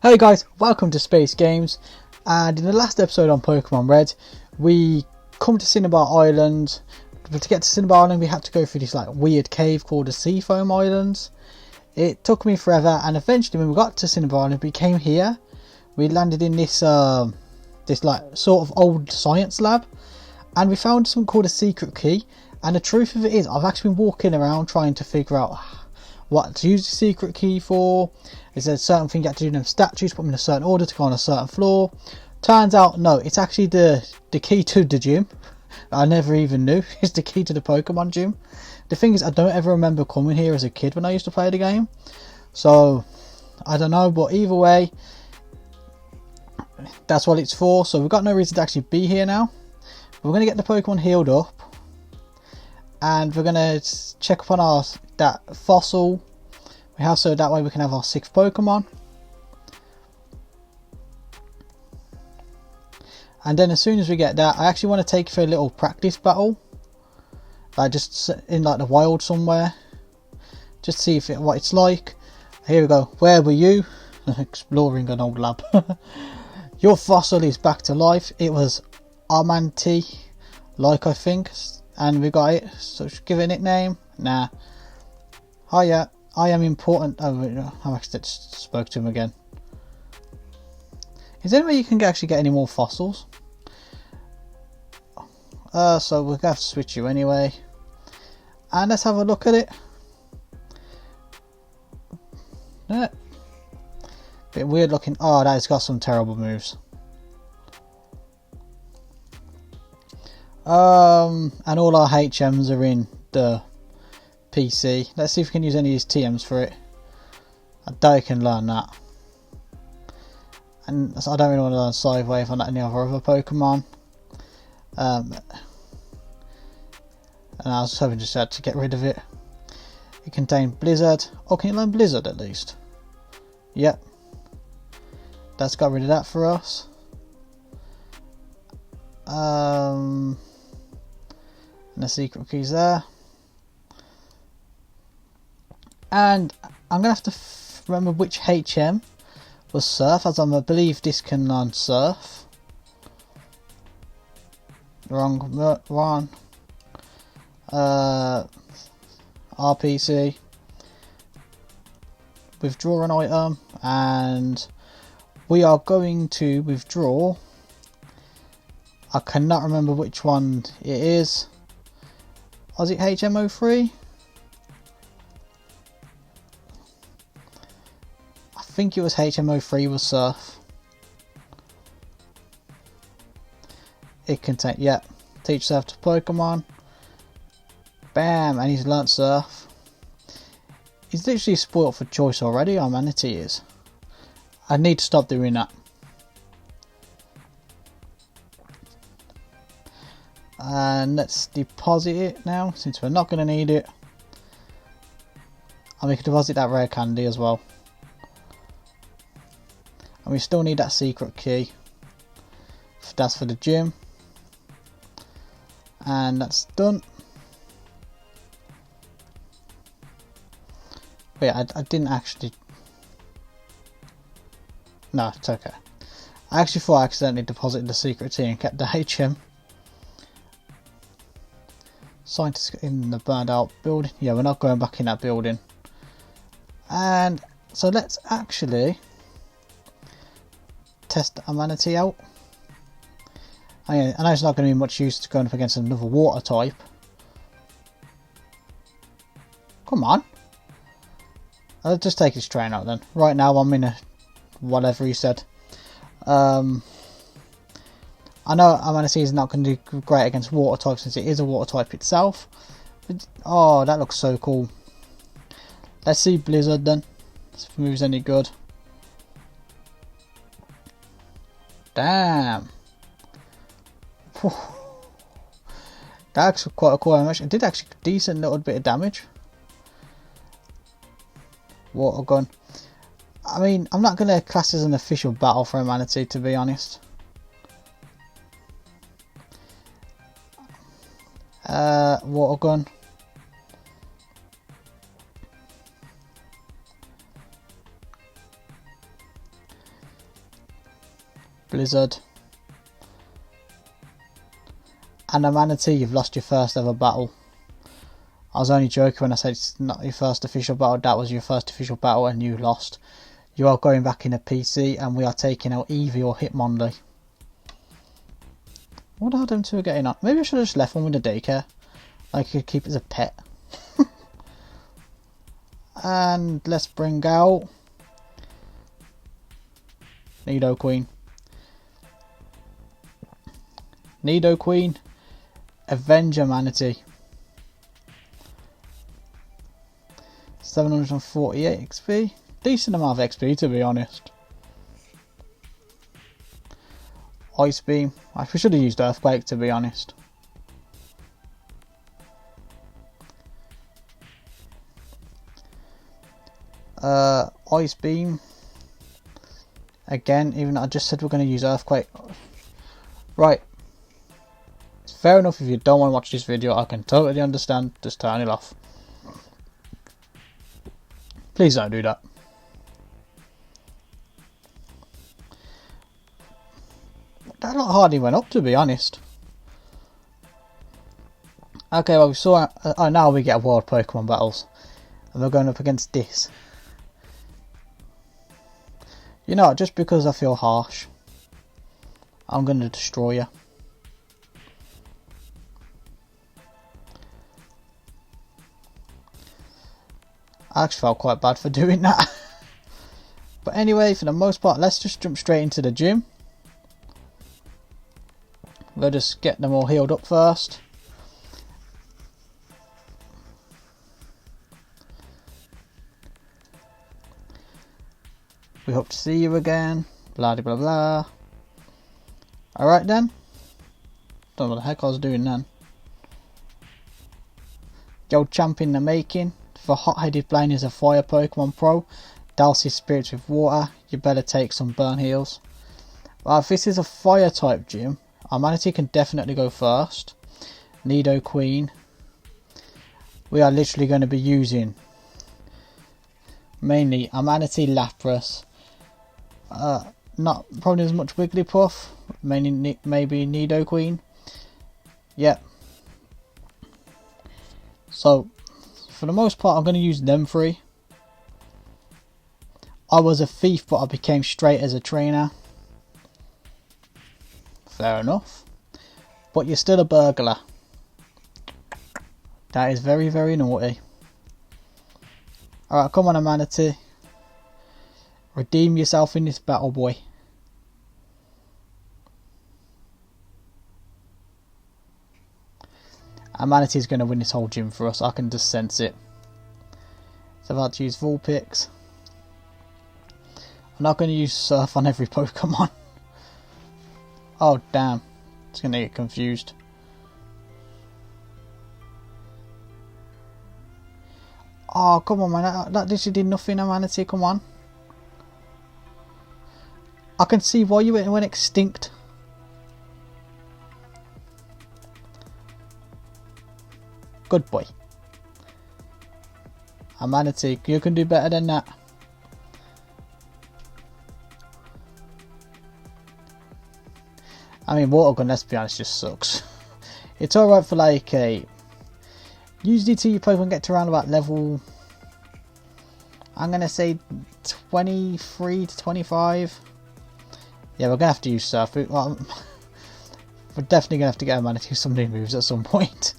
Hey guys, welcome to Space Games, and in the last episode on Pokemon Red we come to Cinnabar Island. But to get to Cinnabar Island we had to go through this like weird cave called the Seafoam Islands. It took me forever, and eventually when we got to Cinnabar Island we came here. We landed in this this like sort of old science lab, and we found something called a secret key. And the truth of it is, I've actually been walking around trying to figure out what to use the secret key for. Is there a certain thing you have to do in them statues, put them in a certain order to go on a certain floor? Turns out no, it's actually the key to the gym. I never even knew it's the key to the Pokemon gym. The thing is, I don't ever remember coming here as a kid when I used to play the game, so I don't know, but either way that's what it's for. So we've got no reason to actually be here now. We're going to get the Pokemon healed up, and we're going to check up on that fossil we have, so that way we can have our 6th Pokemon. And then as soon as we get that, I actually want to take you for a little practice battle, like just in like the wild somewhere, just to see what it's like. Here we go. Where were you? Exploring an old lab. Your fossil is back to life. It was Armanti, like I think, and we got it. So should give it a nickname. Nah. Hiya. I am important. Oh, I actually spoke to him again. Is there any way you can actually get any more fossils? So we'll have to switch you anyway. And let's have a look at it. Yeah. Bit weird looking. Oh, that has got some terrible moves. And all our HMs are in the PC. Let's see if we can use any of these TMs for it. I doubt you can learn that. And I don't really want to learn Side Wave on any other Pokemon. And I was hoping just had to get rid of it. It contained Blizzard. Oh, can you learn Blizzard at least? Yep. That's got rid of that for us. And the secret key's there. And I'm going to have to remember which HM was Surf, as I believe this can learn Surf. Wrong one. RPC. Withdraw an item, and we are going to withdraw. I cannot remember which one it is. Was it HM03? I think it was HM03 was Surf. It contained, yeah, teach Surf to Pokemon. Bam, and he's learnt Surf. He's literally spoilt for choice already, our Manatee is. I need to stop doing that. And let's deposit it now, since we're not going to need it. And we can deposit that rare candy as well. And we still need that secret key. That's for the gym. And that's done. Wait, I didn't actually... No, it's okay. I actually thought I accidentally deposited the secret key and kept the HM. Scientists in the burned out building. Yeah, we're not going back in that building. And so let's actually test a Manatee out. I know it's not going to be much use to going up against another water type. Come on. I'll just take his train out then. Right now I'm in a whatever he said. I know Manatee is not going to do great against water types since it is a water type itself. But, oh, that looks so cool. Let's see Blizzard then. See if it moves any good. Damn. That's quite a cool animation. It did actually a decent little bit of damage. Water gun. I mean, I'm not going to class as an official battle for a Manatee, to be honest. Water gun. Blizzard. And a Manatee, you've lost your first ever battle. I was only joking when I said it's not your first official battle. That was your first official battle and you lost. You are going back in a PC and we are taking out Eevee or Hitmonlee. What are them two are getting on? Maybe I should have just left one with the daycare. I could keep it as a pet. And let's bring out Nidoqueen. Nidoqueen, Avenger Manatee. 748 XP. Decent amount of XP, to be honest. Ice Beam. I should have used Earthquake, to be honest. Ice Beam. Again, even though I just said we're going to use Earthquake. Right. It's fair enough if you don't want to watch this video. I can totally understand. Just turn it off. Please don't do that. That lot hardly went up, to be honest. Okay, well we saw. Now we get World Pokemon battles, and we're going up against this. You know, just because I feel harsh, I'm going to destroy you. I actually felt quite bad for doing that. But anyway, for the most part, let's just jump straight into the gym. We'll just get them all healed up first. We hope to see you again. Blah blah blah. Alright then. Don't know what the heck I was doing then. Gold champ in the making. For hot-headed Blaine is a fire Pokemon pro. Douse his spirits with water. You better take some burn heals. Well, if this is a fire type gym, our Manatee can definitely go first. Nidoqueen. We are literally going to be using mainly a Manatee Lapras. Not probably as much Wigglypuff. Mainly maybe Nidoqueen. Yep. So for the most part, I'm going to use them three. I was a thief, but I became straight as a trainer. Fair enough. But you're still a burglar. That is very, very naughty. Alright, come on, a Manatee. Redeem yourself in this battle, boy. A Manatee's going to win this whole gym for us. I can just sense it. So I've had to use Vulpix. I'm not going to use Surf on every Pokemon. Oh damn, it's going to get confused. Oh come on man, that literally did nothing, a Manatee, come on. I can see why you went extinct. Good boy. A Manatee, you can do better than that. I mean, Water Gun, let's be honest, just sucks. It's alright for like a... Usually till your Pokemon get to around about level... I'm going to say 23 to 25. Yeah, we're going to have to use Surf. Well, we're definitely going to have to get a Manatee some new moves at some point.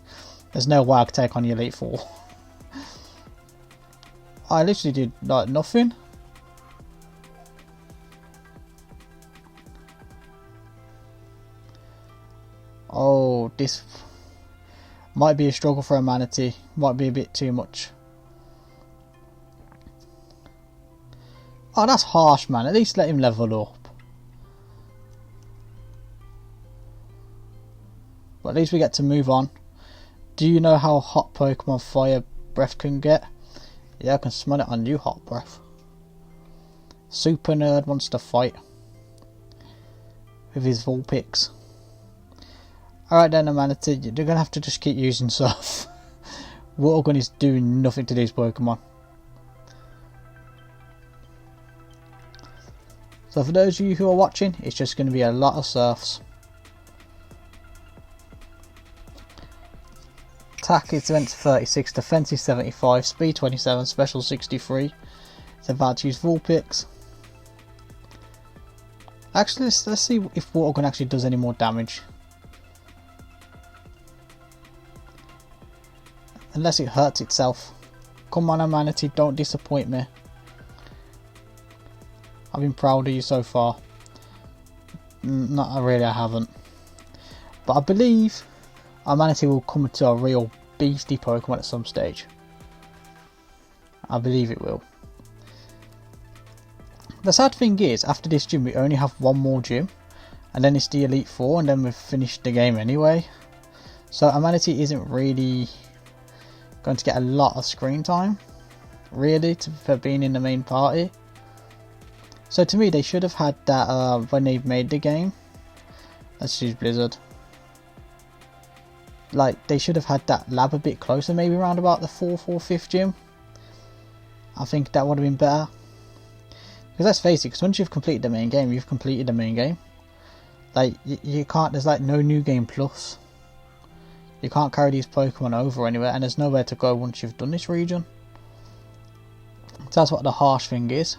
There's no way I can take on the Elite Four. I literally did like nothing. Oh, this might be a struggle for a Manatee. Might be a bit too much. Oh, that's harsh, man. At least let him level up. But at least we get to move on. Do you know how hot Pokemon Fire Breath can get? Yeah, I can smell it on you, Hot Breath. Super Nerd wants to fight with his Vulpix. Alright then, Manatee, you're going to have to just keep using Surf. Water Gun is doing nothing to these Pokemon. So for those of you who are watching, it's just going to be a lot of surfs. Attack is 36, defense is 75, speed 27, special 63. It's about to use Vulpix. Actually, let's see if Water Gun actually does any more damage. Unless it hurts itself. Come on, Manatee, don't disappoint me. I've been proud of you so far. Not really, I haven't. But I believe our Manatee will come into a real beastie Pokemon at some stage. I believe it will. The sad thing is, after this gym we only have one more gym. And then it's the Elite Four, and then we've finished the game anyway. So our Manatee isn't really going to get a lot of screen time, really, for being in the main party. So to me, they should have had that when they made the game. Let's use Blizzard. Like, they should have had that lab a bit closer, maybe around about the 4th or 5th gym. I think that would have been better. Because let's face it, because once you've completed the main game, you've completed the main game. Like, you can't, there's like no new game plus. You can't carry these Pokemon over anywhere, and there's nowhere to go once you've done this region. So that's what the harsh thing is.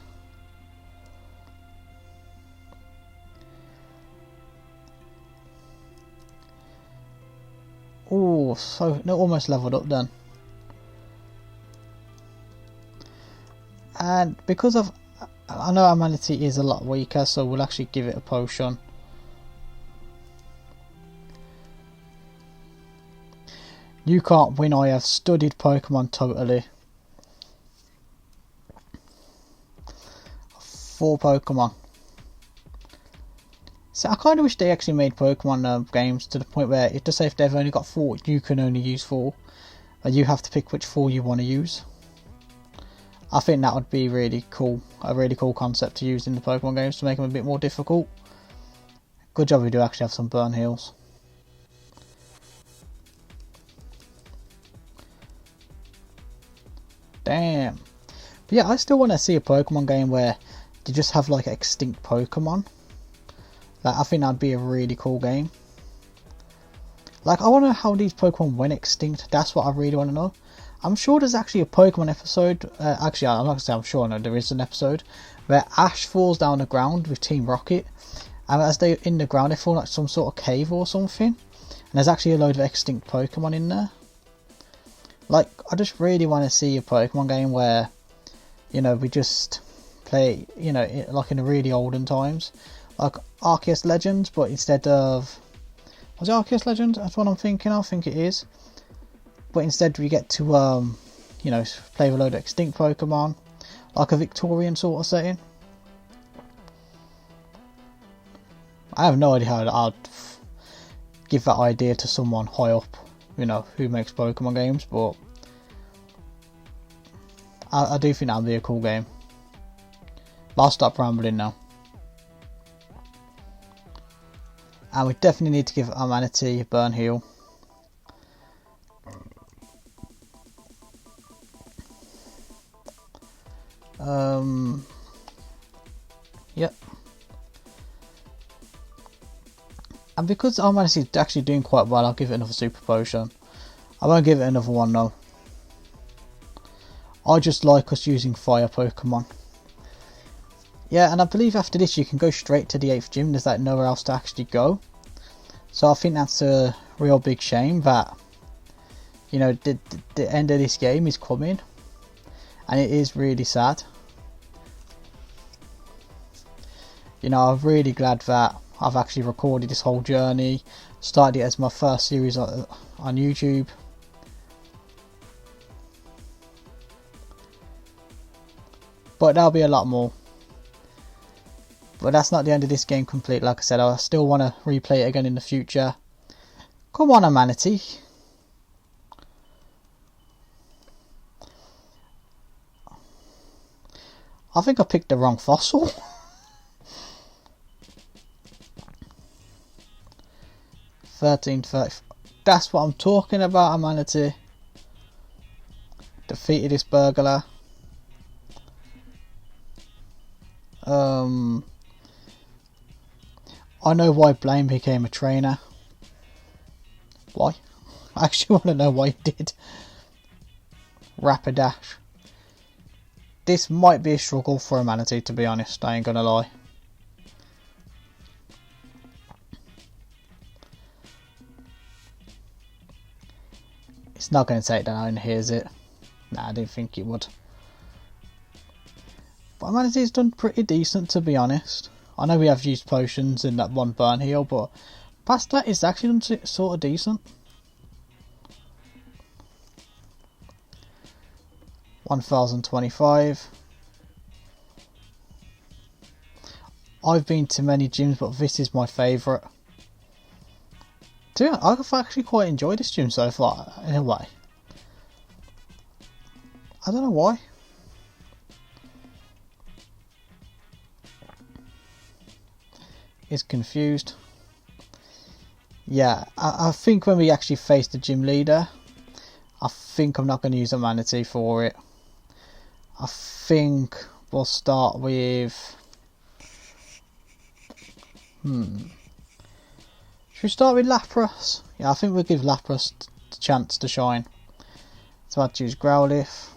Oh, so no, almost leveled up then. And because of, I know our Manatee is a lot weaker, so we'll actually give it a potion. You can't win, I have studied Pokemon totally. 4 Pokemon. So I kind of wish they actually made Pokemon games to the point where, if to say if they've only got 4, you can only use 4. And you have to pick which 4 you want to use. I think that would be really cool. A really cool concept to use in the Pokemon games to make them a bit more difficult. Good job we do actually have some burn heals. Damn. But yeah, I still want to see a Pokemon game where they just have like extinct Pokemon. Like, I think that'd be a really cool game. Like, I want to know how these Pokemon went extinct. That's what I really want to know. I'm sure there's actually a Pokemon episode. Actually, I'm not going to say I'm sure. No, there is an episode where Ash falls down the ground with Team Rocket. And as they're in the ground, they fall like some sort of cave or something. And there's actually a load of extinct Pokemon in there. Like, I just really want to see a Pokemon game where, you know, we just play, you know, like in the really olden times. Like Arceus Legends, but instead of... Was it Arceus Legends? That's what I'm thinking. I think it is. But instead we get to, you know, play with a load of extinct Pokemon. Like a Victorian sort of setting. I have no idea how I'd give that idea to someone high up, you know, who makes Pokemon games, but I do think that'd be a cool game. But I'll stop rambling now. And we definitely need to give our Manatee a burn heal. Yep. And because our Manatee is actually doing quite well, I'll give it another Super Potion. I won't give it another one though. I just like us using fire Pokemon. Yeah, and I believe after this you can go straight to the 8th gym. There's like nowhere else to actually go. So I think that's a real big shame that, you know, the end of this game is coming. And it is really sad. You know, I'm really glad that I've actually recorded this whole journey. Started it as my first series on YouTube. But there'll be a lot more. But that's not the end of this game complete. Like I said, I still want to replay it again in the future. Come on, a Manatee. I think I picked the wrong fossil. 1330. That's what I'm talking about, a Manatee. Defeated this burglar. I know why Blaine became a trainer. Why? I actually want to know why he did. Rapidash. This might be a struggle for a Manatee, to be honest, I ain't gonna lie. It's not going to take down here, is it? Nah, I didn't think it would. But Manatee's done pretty decent, to be honest. I know we have used potions in that one burn heal, but past that it's actually done sort of decent. 1025. I've been to many gyms, but this is my favourite. I've actually quite enjoyed this gym so far, in a way. I don't know why. He's confused. Yeah, I think when we actually face the gym leader, I think I'm not going to use a Manatee for it. I think we'll start with... Should we start with Lapras? Yeah, I think we'll give Lapras the chance to shine. So I'd choose Growlithe.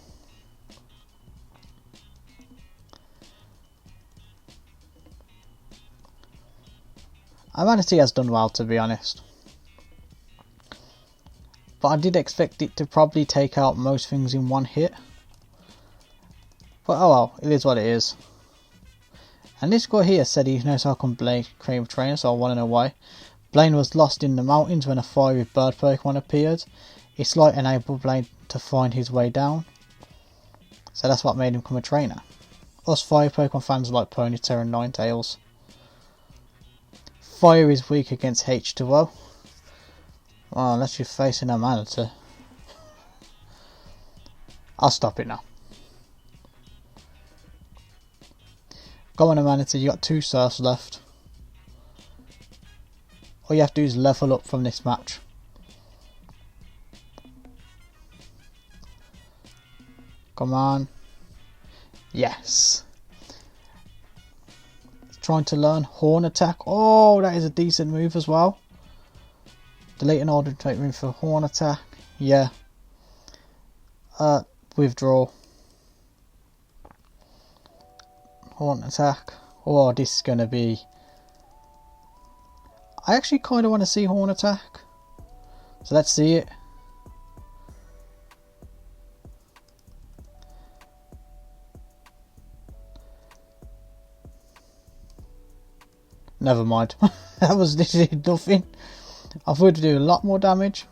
Manatee has done well, to be honest. But I did expect it to probably take out most things in one hit. But oh well, it is what it is. And this guy here said he knows how Blaine became a trainer, so I want to know why. Blaine was lost in the mountains when a fiery bird Pokemon appeared. Its light enabled Blaine to find his way down. So that's what made him become a trainer. Us fire Pokemon fans like Ponytail and Ninetales. Fire is weak against H2O. Well, unless you're facing a Manatee. I'll stop it now. Go on a Manatee, you got 2 surfs left. All you have to do is level up from this match. Come on. Yes. Trying to learn Horn Attack. Oh, that is a decent move as well. Delete an order to take room for Horn Attack. Yeah. Withdraw. Horn Attack. Oh, this is going to be... I actually kind of want to see Horn Attack. So let's see it. Never mind. That was literally nothing. I thought it would do a lot more damage.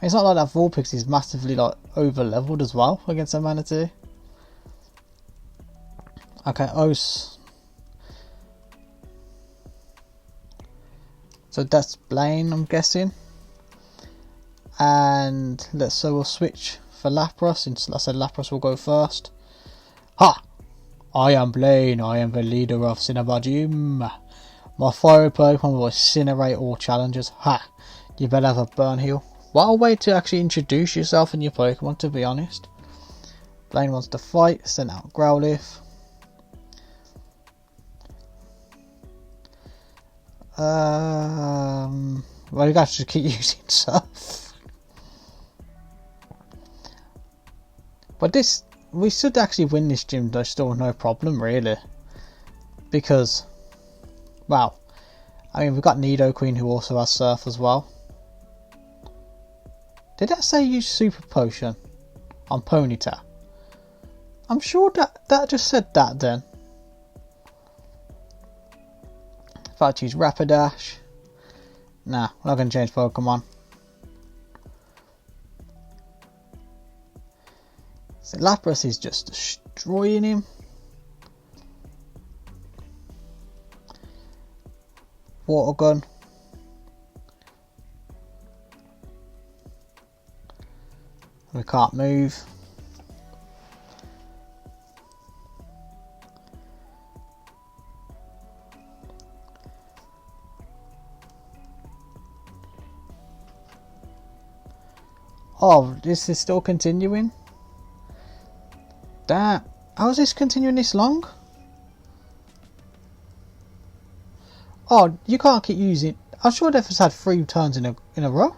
It's not like that Vulpix is massively like over leveled as well against a Manatee. Okay, Ose. So that's Blaine, I'm guessing. And so we'll switch for Lapras, since I said Lapras will go first. Ha! I am Blaine, I am the leader of Cinnabar Gym. My fire Pokemon will incinerate all challengers. Ha! You better have a burn heal. What a way to actually introduce yourself and your Pokemon, to be honest. Blaine wants to fight, send out Growlithe. Well, you guys just keep using Surf. But this, we should actually win this gym, though, still no problem, really. Because, wow. I mean, we've got Nidoqueen, who also has Surf as well. Did that say use Super Potion on Ponyta? I'm sure that just said that then. If I choose Rapidash. Nah, we're not going to change Pokemon. So Lapras is just destroying him. Water Gun. We can't move. Oh, this is still continuing? Damn. How is this continuing this long? Oh, you can't keep using... I'm sure they've just had 3 turns in a row.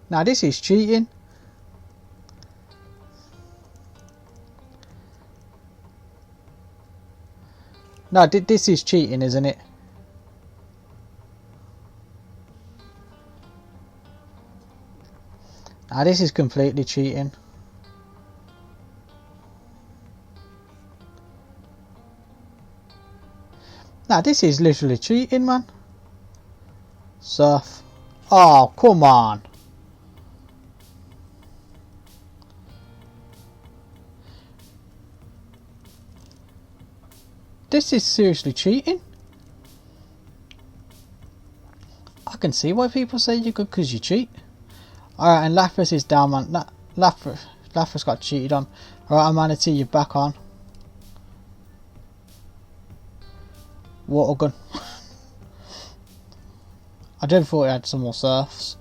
Now this is cheating. No, this is cheating, isn't it? Now this is completely cheating. Now this is literally cheating, man. Surf. Oh, come on. This is seriously cheating. I can see why people say you're good because you cheat. Alright, and Lapras is down, man. Lapras got cheated on. Alright, Manatee, you're back on. Water gun. I did thought it had some more surfs.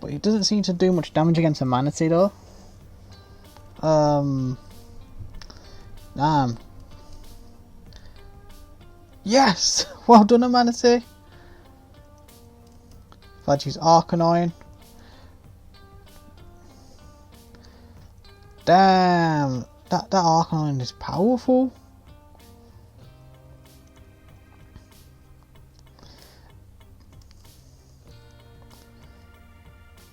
But it doesn't seem to do much damage against a Manatee though. Damn. Yes! Well done, a Manatee. If I'd use Arcanine. Damn! That Arcanine is powerful.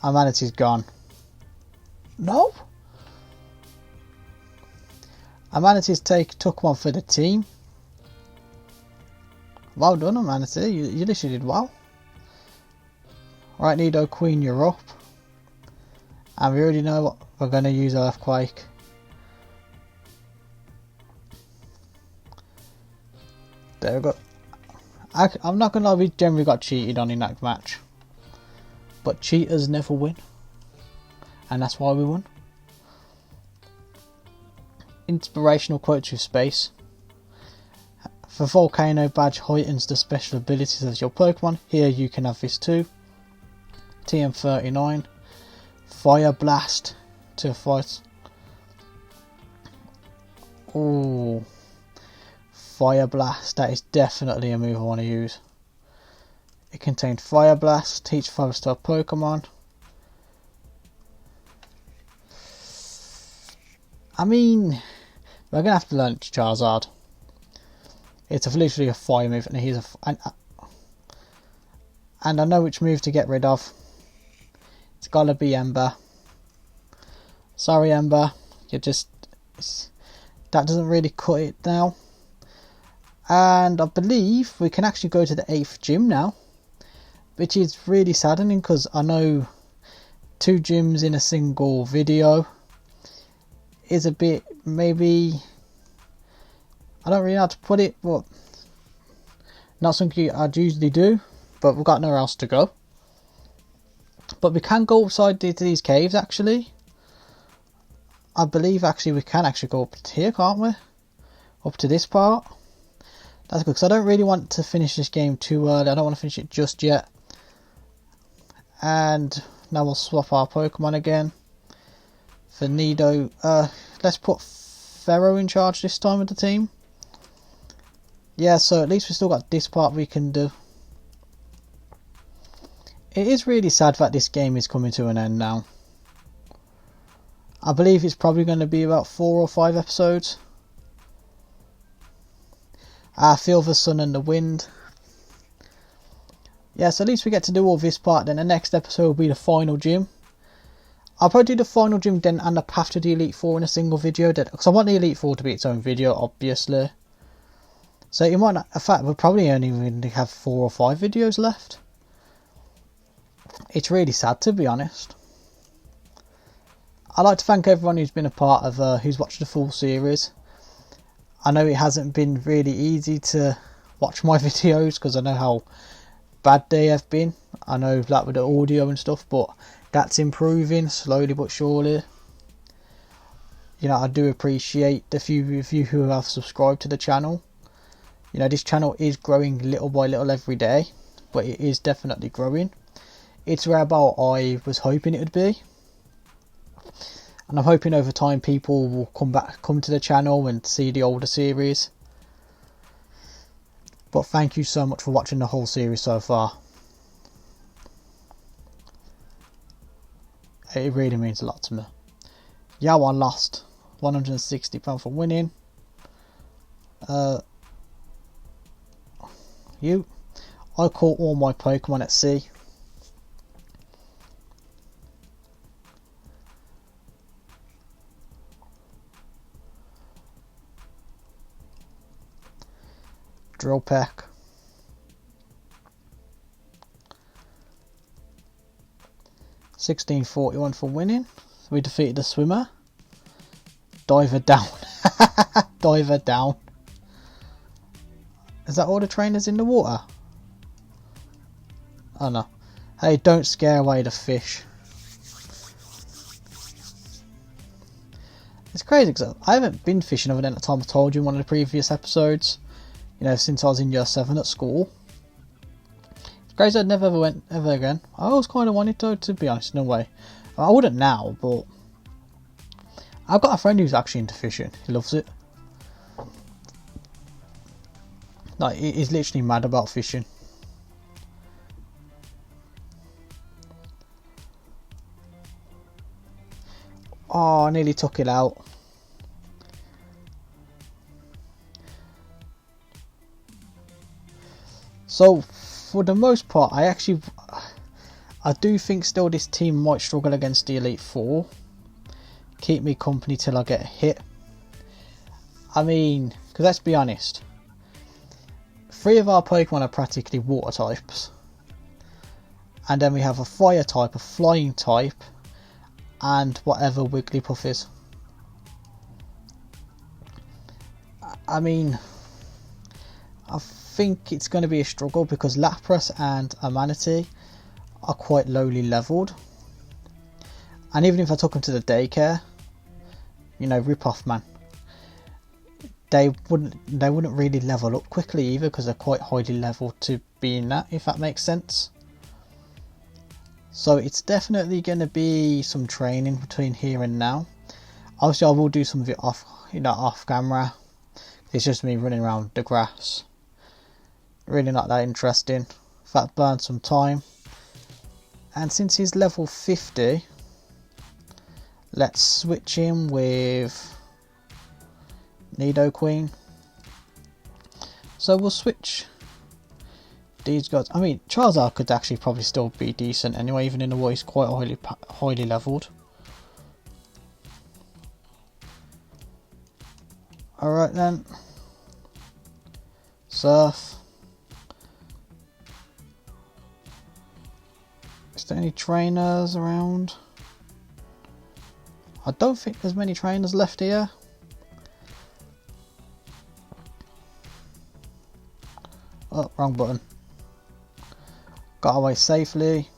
Our Manatee's gone. No? Our Manatee's took one for the team. Well done, Manatee. You literally did well. Right, Nido Queen, you're up. And we already know what we're going to use Earthquake. There we go. I'm not going to lie, we generally got cheated on in that match. But cheaters never win. And that's why we won. Inspirational quotes with space. The Volcano badge heightens the special abilities of your Pokemon. Here you can have this too. TM39. Fire Blast to fight. Oh, Fire Blast. That is definitely a move I want to use. It contained Fire Blast. Teach 5-star Pokemon. I mean, we're going to have to learn Charizard. It's literally a fire move, and he's and I know which move to get rid of. It's gotta be Ember. Sorry, Ember, that doesn't really cut it now. And I believe we can actually go to the 8th gym now, which is really saddening because I know 2 gyms in a single video is a bit, maybe, I don't really know how to put it, but not something I'd usually do, but we've got nowhere else to go. But we can go outside these caves actually. I believe actually we can actually go up to here, can't we? Up to this part. That's good because I don't really want to finish this game too early. I don't want to finish it just yet. And now we'll swap our Pokemon again. For Nido, let's put Pharaoh in charge this time of the team. Yeah, so at least we still got this part we can do. It is really sad that this game is coming to an end now. I believe it's probably going to be about 4 or 5 episodes. I feel the sun and the wind. Yeah, so at least we get to do all this part. Then the next episode will be the final gym. I'll probably do the final gym then and the path to the Elite Four in a single video. Because I want the Elite Four to be its own video, obviously. So you might not, in fact, we'll probably only really have 4 or 5 videos left. It's really sad, to be honest. I'd like to thank everyone who's been a part of, who's watched the full series. I know it hasn't been really easy to watch my videos because I know how bad they have been. I know that with the audio and stuff, but that's improving slowly but surely. You know, I do appreciate the few of you who have subscribed to the channel. You know, this channel is growing little by little every day, but it is definitely growing. It's where about I was hoping it would be. and I'm hoping over time people will come to the channel and see the older series. But thank you so much for watching the whole series so far. It really means a lot to me. Yeah, I lost £160 for winning. I caught all my Pokemon at sea. Drill Peck. £16.41 for winning. We defeated the swimmer. Diver down. Diver down. Is that all the trainers in the water? Oh no. Hey, don't scare away the fish. It's crazy because I haven't been fishing other than the time I told you in one of the previous episodes. You know, since I was in year 7 at school. It's crazy I never ever went ever again. I always kind of wanted to be honest, in a way. I wouldn't now, but I've got a friend who's actually into fishing. He loves it. Like, he's literally mad about fishing. Oh, I nearly took it out. So, for the most part, I do think still this team might struggle against the Elite Four. Keep me company till I get a hit. I mean, because let's be honest, 3 of our Pokemon are practically water types. And then we have a fire type, a flying type, and whatever Wigglypuff is. I mean, I think it's going to be a struggle because Lapras and Amanatee are quite lowly leveled. And even if I took them to the daycare, you know, rip-off man, they wouldn't really level up quickly either because they're quite highly leveled to be in that, if that makes sense. So it's definitely going to be some training between here and now. Obviously I will do some of it off camera. It's just me running around the grass. Really not that interesting. That burned some time. And since he's level 50, let's switch him with Nidoqueen. So we'll switch these guys. I mean, Charizard could actually probably still be decent anyway, even in the way he's quite highly leveled. Alright then. Surf. Is there any trainers around? I don't think there's many trainers left here. Oh, wrong button. Got away safely.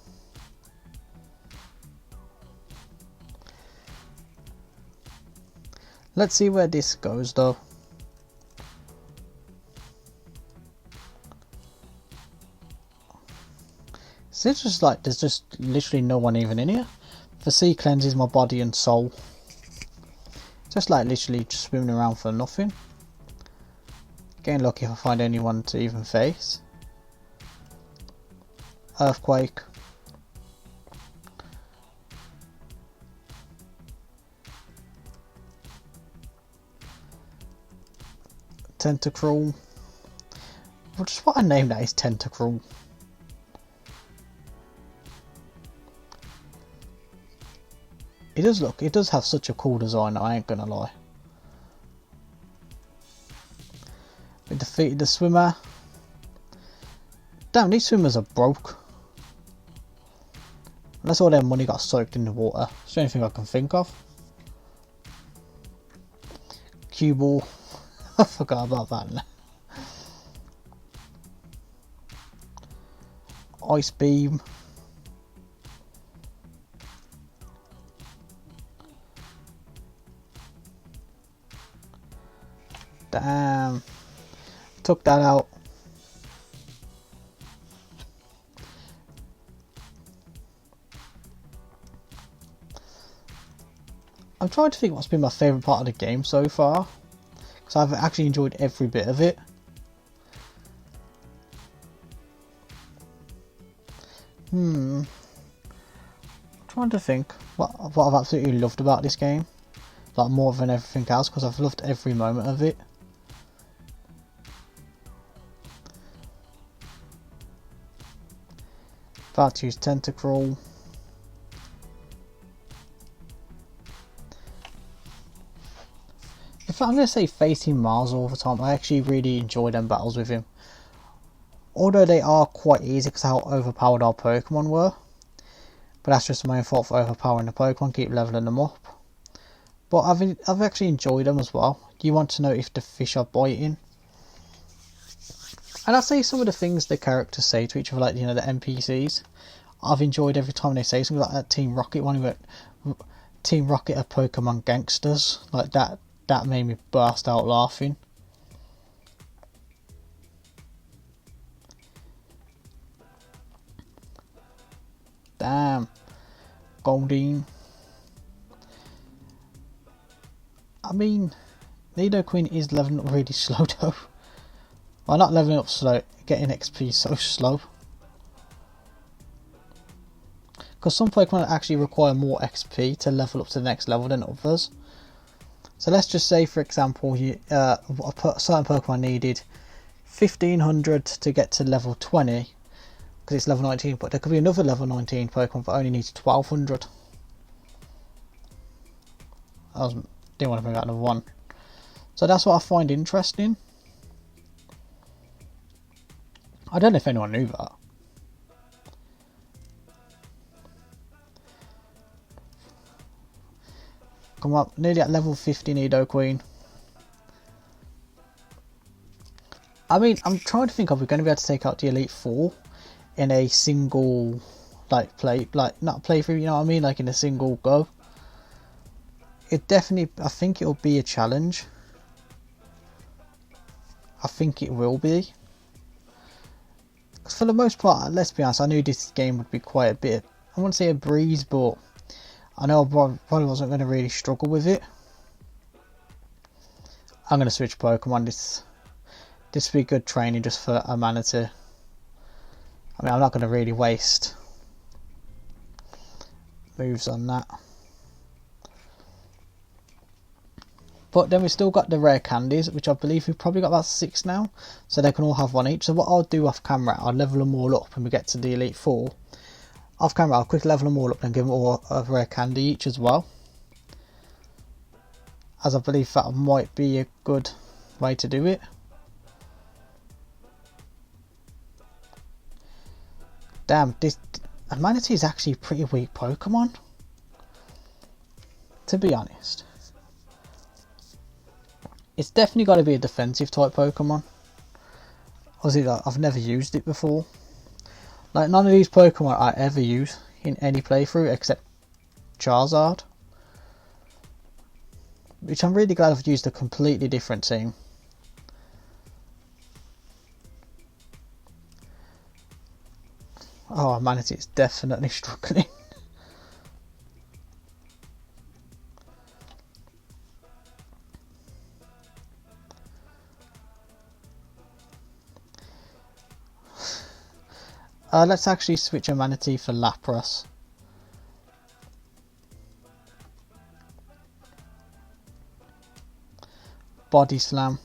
Let's see where this goes though. So it's just like there's just literally no one even in here. The sea cleanses my body and soul. Just like literally just swimming around for nothing. Getting lucky if I find anyone to even face. Earthquake. Tentacruel. Well, just what a name that is, Tentacruel. It does have such a cool design, I ain't gonna lie. We defeated the swimmer. Damn, these swimmers are broke. Unless all their money got soaked in the water. It's the only thing I can think of. Cue ball. I forgot about that. Ice beam. Damn. Took that out. I'm trying to think what's been my favourite part of the game so far, because I've actually enjoyed every bit of it. I'm trying to think what I've absolutely loved about this game, like more than everything else, because I've loved every moment of it. About to use Tentacruel. In fact, I'm going to say facing Mars all the time. I actually really enjoy them battles with him. Although they are quite easy because how overpowered our Pokemon were. But that's just my own fault for overpowering the Pokemon, keep leveling them up. But I've actually enjoyed them as well. You want to know if the fish are biting. And I'd say some of the things the characters say to each other, like, you know, the NPCs. I've enjoyed every time they say something, like that Team Rocket one, where Team Rocket are Pokemon gangsters. Like that made me burst out laughing. Damn. Goldeen. I mean, Nidoqueen is leveling up really slow though. Well, not leveling up slow, getting XP so slow. Because some Pokemon actually require more XP to level up to the next level than others. So let's just say, for example, a certain Pokemon needed 1500 to get to level 20, because it's level 19, but there could be another level 19 Pokemon that only needs 1200. Didn't want to bring out another one. So that's what I find interesting. I don't know if anyone knew that. Come up, nearly at level 50 Nidoqueen. I mean, I'm trying to think, are we going to be able to take out the Elite Four in a single, not playthrough, you know what I mean, like in a single go? It definitely, I think it'll be a challenge. I think it will be. Because for the most part, let's be honest, I knew this game would be quite a bit, I wouldn't say a breeze, but I know I probably wasn't going to really struggle with it. I'm going to switch Pokemon. This would be good training just for a Manatee. I mean, I'm not going to really waste moves on that. But then we've still got the rare candies, which I believe we've probably got about 6 now. So they can all have one each. So what I'll do off camera, I'll level them all up when we get to the Elite Four. Off camera, I'll quickly level them all up and give them all a rare candy each as well. As I believe that might be a good way to do it. Damn, a Manatee is actually a pretty weak Pokemon, to be honest. It's definitely got to be a defensive type Pokemon. Obviously, I've never used it before. Like, none of these Pokemon I ever use in any playthrough except Charizard. Which I'm really glad I've used a completely different team. Oh, Manatee is definitely struggling. Let's actually switch a Manatee for Lapras. Body Slam.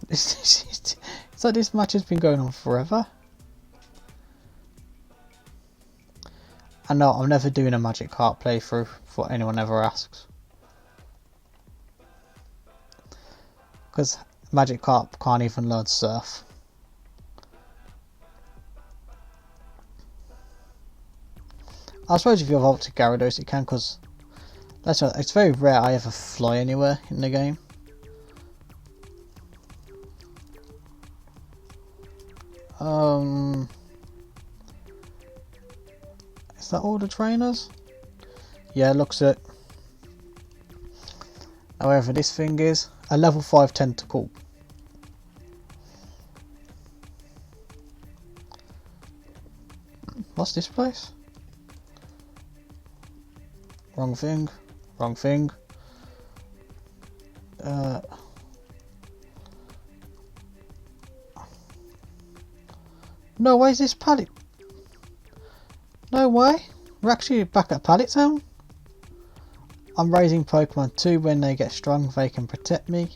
It's like this match has been going on forever. And no, I'm never doing a Magic Heart playthrough, for anyone ever asks. Because Magikarp can't even learn Surf. I suppose if you evolve to Gyarados it can, because it's very rare I ever fly anywhere in the game. Is that all the trainers? Yeah, looks it. However, this thing is a level 5 Tentacle. What's this place? Wrong thing. Wrong thing. No way is this pallet. No way. We're actually back at Pallet Town. I'm raising Pokemon too. When they get strong, they can protect me.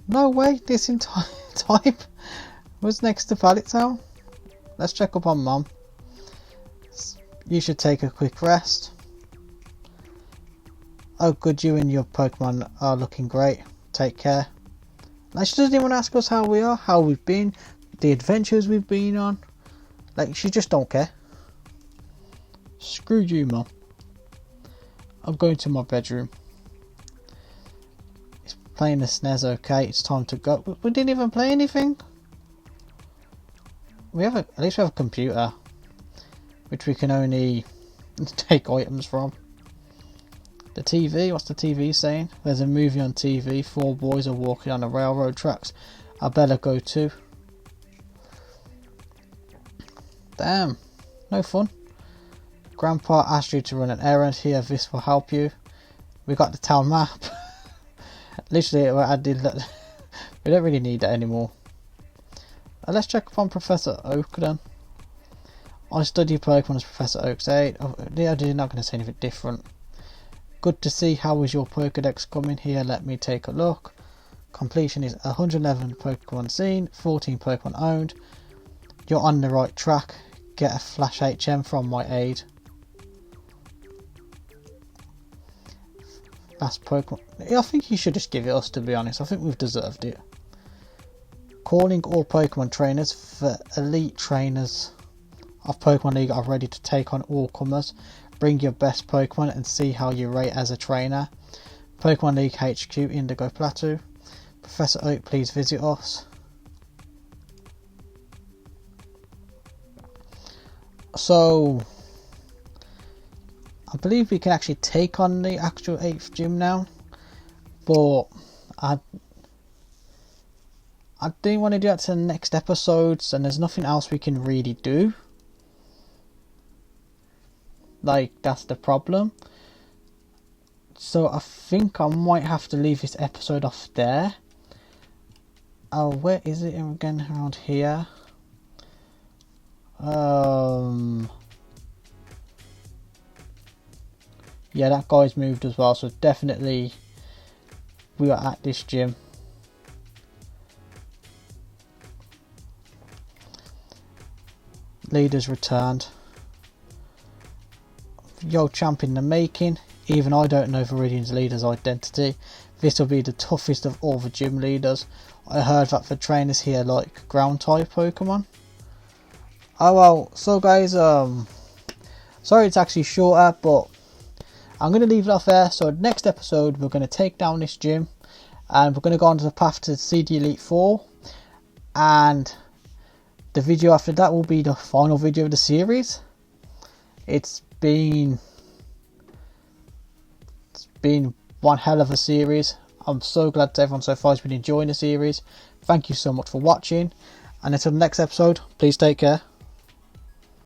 No way. This entire time was next to Pallet Town. Let's check up on Mom. You should take a quick rest. Oh good, you and your Pokemon are looking great. Take care. Like, she doesn't even ask us how we are, how we've been, the adventures we've been on. Like, she just don't care. Screw you, Mum. I'm going to my bedroom. It's playing the SNES, okay, it's time to go. We didn't even play anything. At least we have a computer, which we can only take items from. The TV, what's the TV saying? There's a movie on TV, 4 boys are walking on the railroad tracks. I better go too. Damn, no fun. Grandpa asked you to run an errand here, this will help you. We got the town map. Literally, I did that. We don't really need that anymore. Let's check upon Professor Oak then. I study Pokemon as Professor Oak's aide. Oh, they're not going to say anything different. Good to see. How is your Pokedex coming? Here, let me take a look. Completion is 111 Pokemon seen, 14 Pokemon owned. You're on the right track. Get a Flash HM from my aide. Last Pokemon. I think you should just give it us, to be honest. I think we've deserved it. Calling all Pokemon trainers for elite trainers of Pokemon League are ready to take on all comers. Bring your best Pokemon and see how you rate as a trainer. Pokemon League HQ, Indigo Plateau. Professor Oak, please visit us. So, I believe we can actually take on the actual 8th gym now. But I do want to do that to the next episodes, and there's nothing else we can really do. Like, that's the problem. So I think I might have to leave this episode off there. Oh, where is it again? Around here. Yeah, that guy's moved as well, so definitely we are at this gym. Leaders returned. Yo, champ in the making. Even I don't know Viridian's leader's identity. This will be the toughest of all the gym leaders. I heard that the trainers here like ground type Pokemon. Oh well, so guys, sorry it's actually shorter, but I'm going to leave it off there. So next episode we're going to take down this gym, and we're going to go onto the path to CD Elite 4, and the video after that will be the final video of the series. It's been one hell of a series. I'm so glad that everyone so far has been enjoying the series. Thank you so much for watching, and until the next episode, please take care.